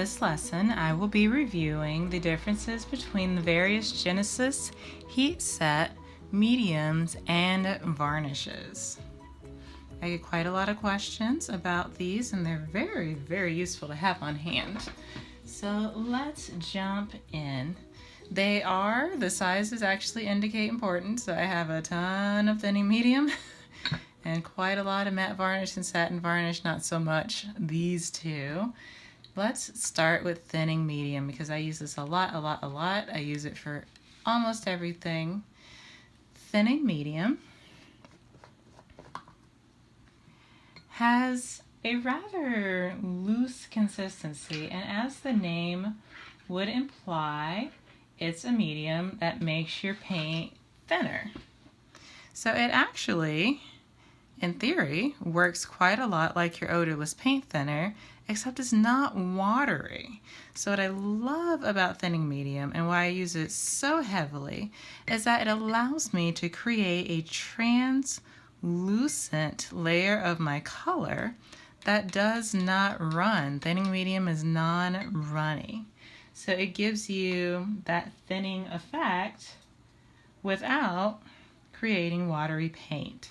this lesson, I will be reviewing the differences between the various Genesis heat set, mediums, and varnishes. I get quite a lot of questions about these, and they're very, very useful to have on hand. So let's jump in. The sizes actually indicate importance. So I have a ton of thinning medium and quite a lot of matte varnish and satin varnish, not so much these two. Let's start with thinning medium because I use this a lot. I use it for almost everything. Thinning medium has a rather loose consistency, and as the name would imply, it's a medium that makes your paint thinner. So it actually, in theory, works quite a lot like your odorless paint thinner, except it's not watery. So what I love about thinning medium and why I use it so heavily is that it allows me to create a translucent layer of my color that does not run. Thinning medium is non-runny. So it gives you that thinning effect without creating watery paint.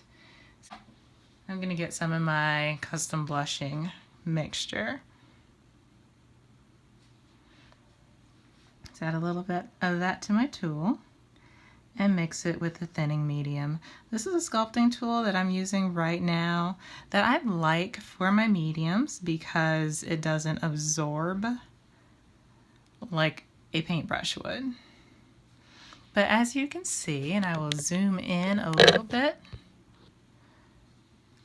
I'm going to get some of my custom blushing mixture. Let's add a little bit of that to my tool and mix it with the thinning medium. This is a sculpting tool that I'm using right now that I like for my mediums because it doesn't absorb like a paintbrush would. But as you can see, and I will zoom in a little bit,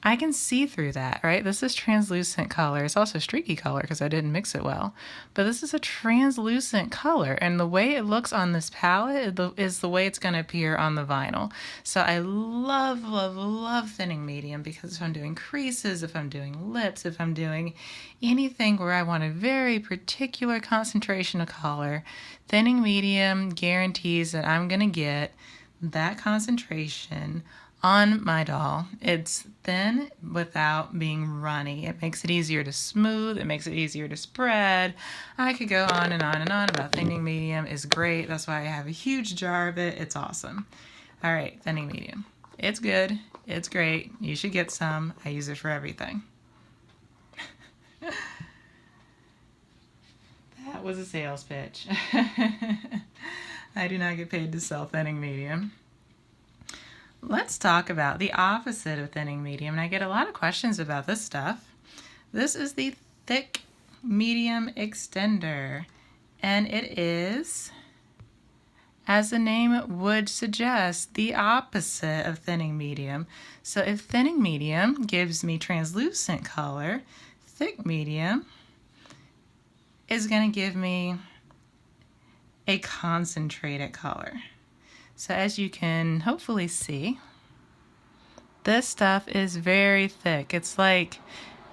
I can see through that, right? This is translucent color. It's also streaky color because I didn't mix it well. But this is a translucent color, and the way it looks on this palette is the way it's going to appear on the vinyl. So I love, love, love thinning medium because if I'm doing creases, if I'm doing lips, if I'm doing anything where I want a very particular concentration of color, thinning medium guarantees that I'm going to get that concentration on my doll. It's thin without being runny. It makes it easier to smooth. It makes it easier to spread. I could go on and on and on about thinning medium is great. That's why I have a huge jar of it. It's awesome. All right, thinning medium. It's good. It's great. You should get some. I use it for everything. That was a sales pitch. I do not get paid to sell thinning medium. Let's talk about the opposite of thinning medium, and I get a lot of questions about this stuff. This is the thick medium extender, and it is, as the name would suggest, the opposite of thinning medium. So if thinning medium gives me translucent color, thick medium is going to give me a concentrated color. So as you can hopefully see, this stuff is very thick. It's like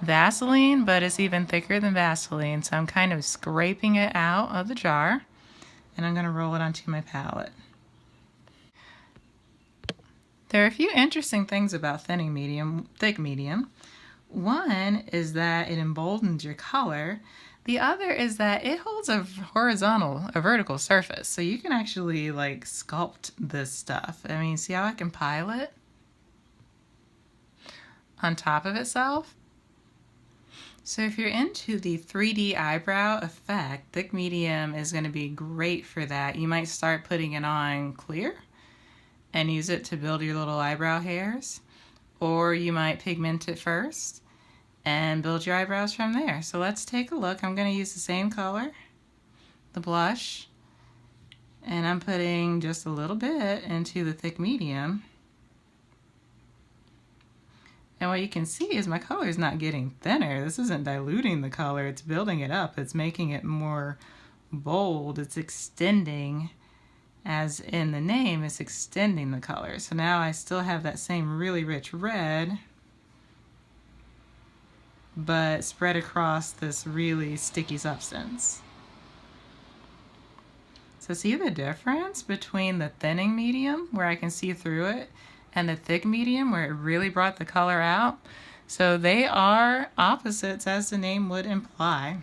Vaseline, but it's even thicker than Vaseline. So I'm kind of scraping it out of the jar, and I'm going to roll it onto my palette. There are a few interesting things about thinning medium, thick medium. One is that it emboldens your color. The other is that it holds a vertical surface, so you can actually like sculpt this stuff. I mean, see how I can pile it on top of itself? So if you're into the 3D eyebrow effect, thick medium is going to be great for that. You might start putting it on clear and use it to build your little eyebrow hairs, or you might pigment it first and build your eyebrows from there. So let's take a look. I'm going to use the same color, the blush, and I'm putting just a little bit into the thick medium. And what you can see is my color is not getting thinner. This isn't diluting the color, it's building it up. It's making it more bold. It's extending, as in the name, it's extending the color. So now I still have that same really rich red, but spread across this really sticky substance. So see the difference between the thinning medium, where I can see through it, and the thick medium, where it really brought the color out? So they are opposites, as the name would imply.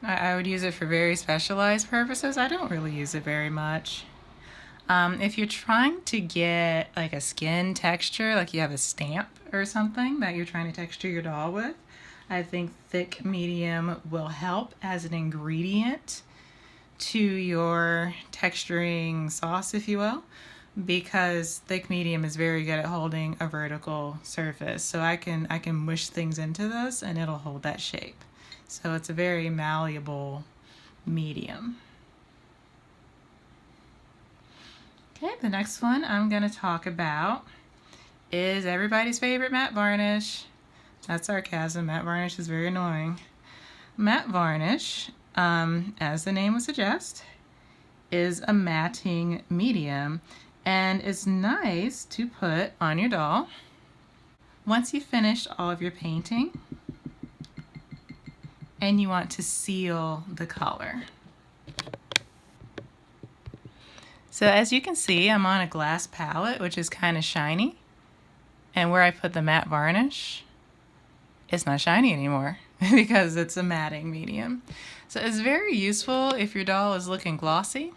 I would use it for very specialized purposes. I don't really use it very much. If you're trying to get like a skin texture, like you have a stamp or something that you're trying to texture your doll with, I think thick medium will help as an ingredient to your texturing sauce, if you will, because thick medium is very good at holding a vertical surface. So I can mush things into this and it'll hold that shape. So it's a very malleable medium. Okay, the next one I'm going to talk about is everybody's favorite matte varnish. That's sarcasm. Matte varnish is very annoying. Matte varnish, as the name would suggest, is a matting medium and is nice to put on your doll once you've finished all of your painting and you want to seal the color. So as you can see, I'm on a glass palette, which is kind of shiny, and where I put the matte varnish, it's not shiny anymore because it's a matting medium. So it's very useful if your doll is looking glossy,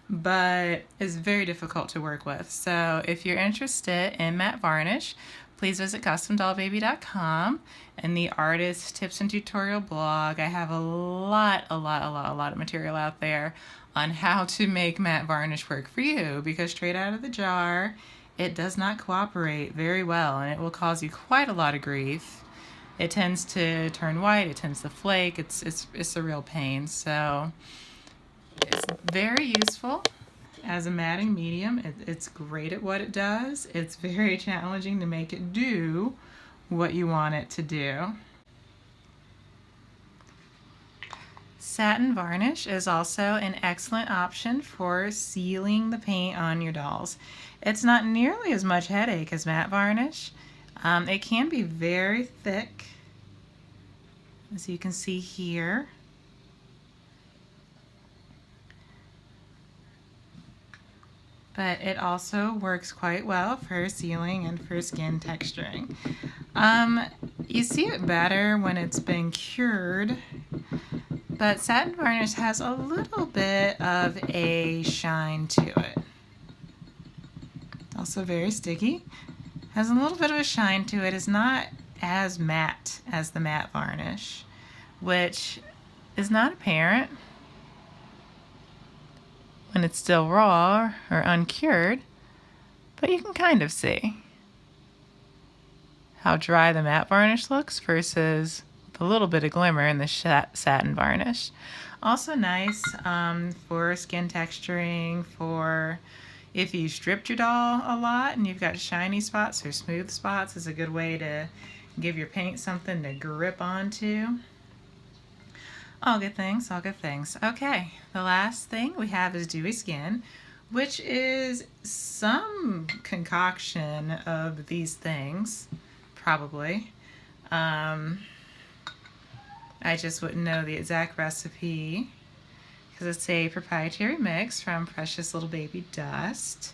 but it's very difficult to work with. So if you're interested in matte varnish, please visit CustomDollBaby.com and the artist tips and tutorial blog. I have a lot of material out there on how to make matte varnish work for you, because straight out of the jar, it does not cooperate very well and it will cause you quite a lot of grief. It tends to turn white, it tends to flake, it's a real pain. So it's very useful as a matting medium. It's great at what it does. It's very challenging to make it do what you want it to do. Satin Varnish is also an excellent option for sealing the paint on your dolls. It's not nearly as much headache as matte varnish. It can be very thick, as you can see here. But it also works quite well for sealing and for skin texturing. You see it better when it's been cured, but satin varnish has a little bit of a shine to it. Also very sticky. Has a little bit of a shine to it. It's not as matte as the matte varnish, which is not apparent when it's still raw or uncured, but you can kind of see how dry the matte varnish looks versus a little bit of glimmer in the satin varnish. Also nice for skin texturing, for if you stripped your doll a lot and you've got shiny spots or smooth spots, is a good way to give your paint something to grip onto. All good things, all good things. Okay, the last thing we have is dewy skin, which is some concoction of these things, probably. I just wouldn't know the exact recipe because it's a proprietary mix from Precious Little Baby Dust,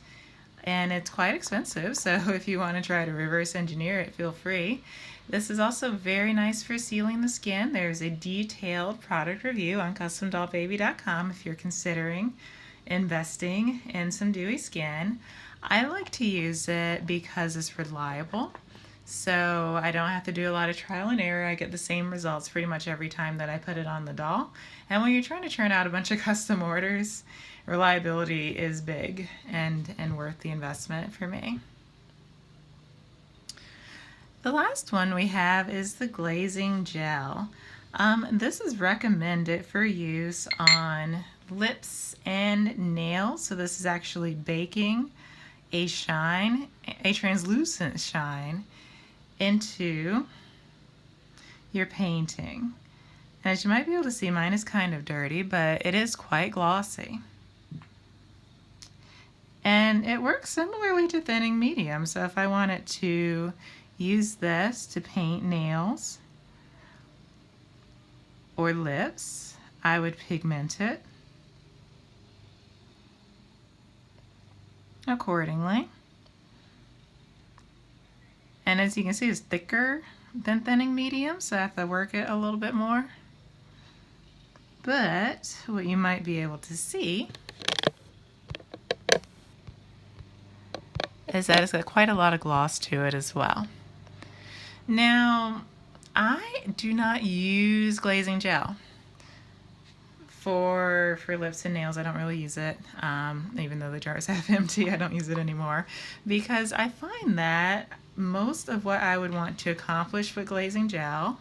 and it's quite expensive, so if you want to try to reverse engineer it, feel free. This is also very nice for sealing the skin. There's a detailed product review on CustomDollBaby.com if you're considering investing in some dewy skin. I like to use it because it's reliable, so I don't have to do a lot of trial and error. I get the same results pretty much every time that I put it on the doll. And when you're trying to churn out a bunch of custom orders, reliability is big and worth the investment for me. The last one we have is the Glazing Gel. This is recommended for use on lips and nails. So this is actually baking a shine, a translucent shine, into your painting. And as you might be able to see, mine is kind of dirty, but it is quite glossy. And it works similarly to thinning medium. So if I wanted to use this to paint nails or lips, I would pigment it accordingly. And as you can see, it's thicker than thinning medium, so I have to work it a little bit more. But what you might be able to see is that it's got quite a lot of gloss to it as well. Now, I do not use glazing gel for lips and nails. I don't really use it, even though the jar is half empty. I don't use it anymore because I find that most of what I would want to accomplish with glazing gel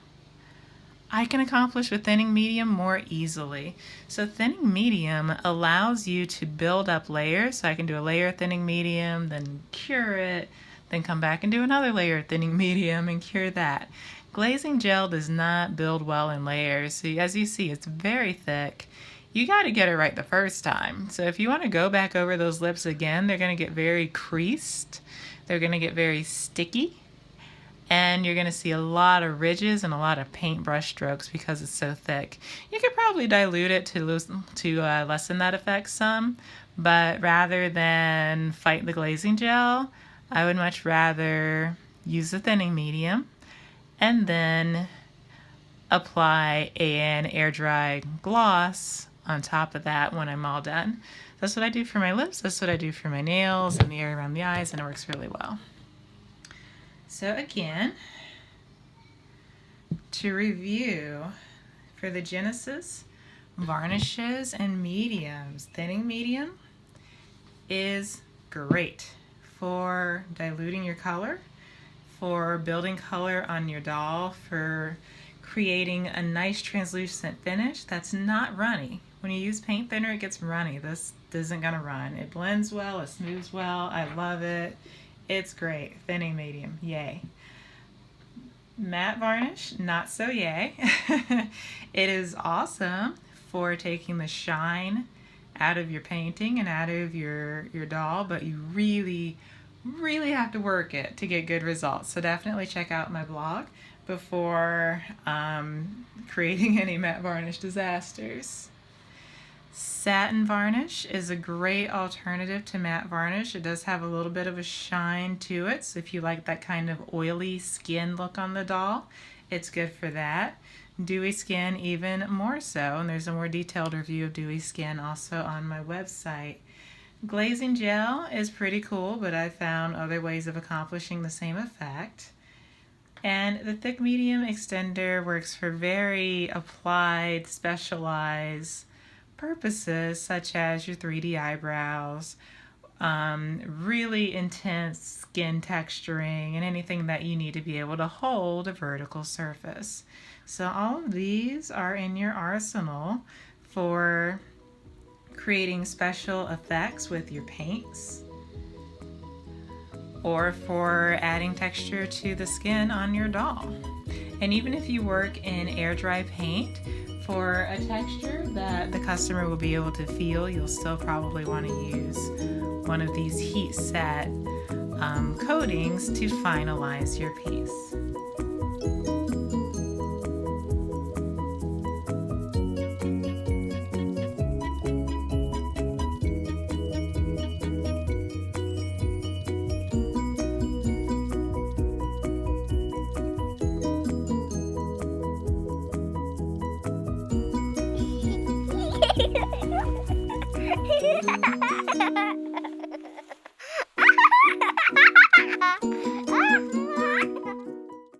I can accomplish with thinning medium more easily. So thinning medium allows you to build up layers. So I can do a layer of thinning medium, then cure it, then come back and do another layer of thinning medium and cure that. Glazing gel does not build well in layers. So as you see, it's very thick. You got to get it right the first time. So if you want to go back over those lips again, they're going to get very creased. They're going to get very sticky. And you're going to see a lot of ridges and a lot of paintbrush strokes because it's so thick. You could probably dilute it to lessen that effect some, but rather than fight the glazing gel, I would much rather use the thinning medium and then apply an air dry gloss on top of that when I'm all done. That's what I do for my lips, that's what I do for my nails and the area around the eyes, and it works really well. So again, to review, for the Genesis varnishes and mediums, thinning medium is great for diluting your color, for building color on your doll, for creating a nice translucent finish that's not runny. When you use paint thinner, it gets runny. This isn't going to run. It blends well, it smooths well, I love it. It's great. Thinning medium, yay. Matte varnish, not so yay. It is awesome for taking the shine out of your painting and out of your doll, but you really have to work it to get good results. So definitely check out my blog before creating any matte varnish disasters. Satin varnish is a great alternative to matte varnish. It does have a little bit of a shine to it, so if you like that kind of oily skin look on the doll, it's good for that. Dewy skin even more so, and there's a more detailed review of dewy skin also on my website. Glazing gel is pretty cool, but I found other ways of accomplishing the same effect. And the thick medium extender works for very applied, specialized purposes such as your 3D eyebrows, really intense skin texturing, and anything that you need to be able to hold a vertical surface. So all of these are in your arsenal for creating special effects with your paints or for adding texture to the skin on your doll. And even if you work in air dry paint, for a texture that the customer will be able to feel, you'll still probably want to use one of these heat set coatings to finalize your piece. Ha ha ha ha!